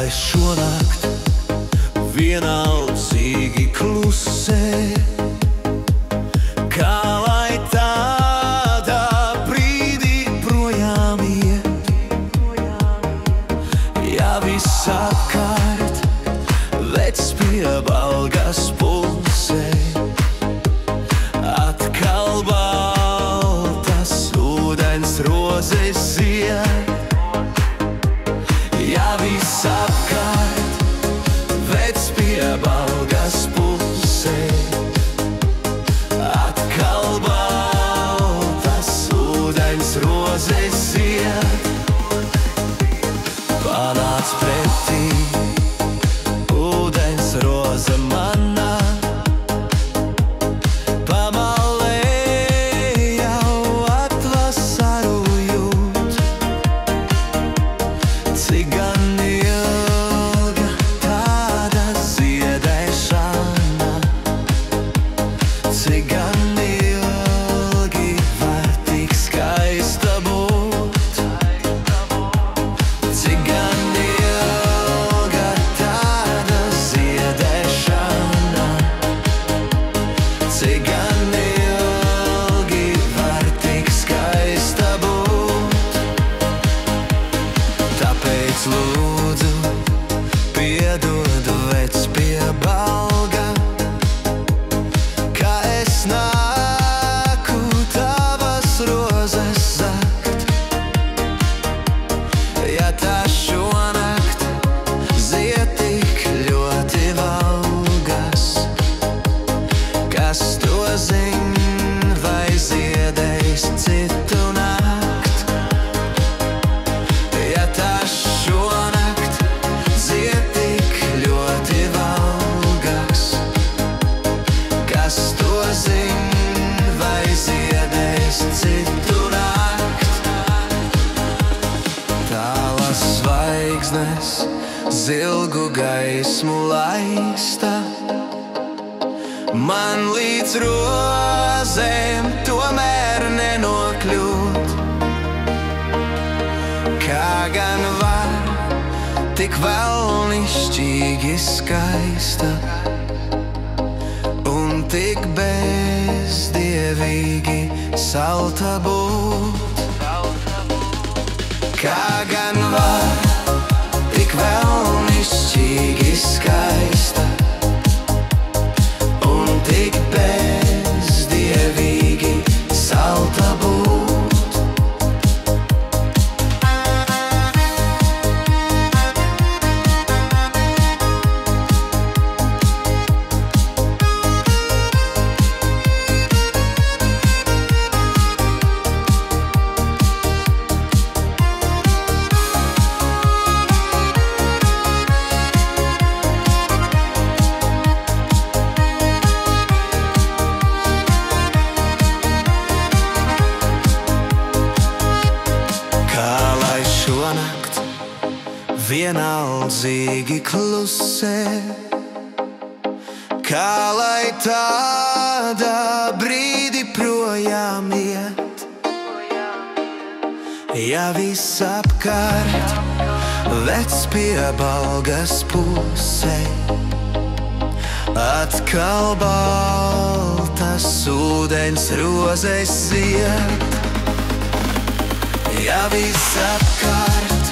lai šonakt vienaldzīgi klusē, kā lai tādā brīdī projām iet. Ja viss apkārt vecs pie balgas pulsē, atkal baltas ūdens rozes zied. Ja viss apkārt vecs pie balgas pulsē, atkal baltas ūdens rozes zied. Panāc pretī ūdens roze manā, pamalē jau atvasaru jūt. Cik gan ilga tāda ziedēšana, cik gan ilgi var tik skaista būt. Cik gan ilga tāda ziedēšana, cik gan ilgi var tik skaista būt. Tāpēc lūdzu piedod vecs pie balga, ka es nāku tavas rozes zakt. Ja tā šonakt zied tik ļoti valgas, kas to zin, vai ziedēs citu nakt. Ja tā šonakt zied tik ļoti valgas, kas to zin, vai ziedēs citu nakt. Tālas zvaigznes zilgu gaismu laista, man līdz rozēm tomēr nenokļūt. Kā gan var tik vēlnišķīgi skaista un tik bezdievīgi salta būt? Kā gan var tik vēlnišķīgi skaista un tik bezdievīgi salta būt? Šonakt vienaldzīgi klusē, kā lai tādā brīdī projām iet. Ja viss apkārt vecs pie balgas pusē, atkal baltas ūdens rozes zied. Ja viss apkārt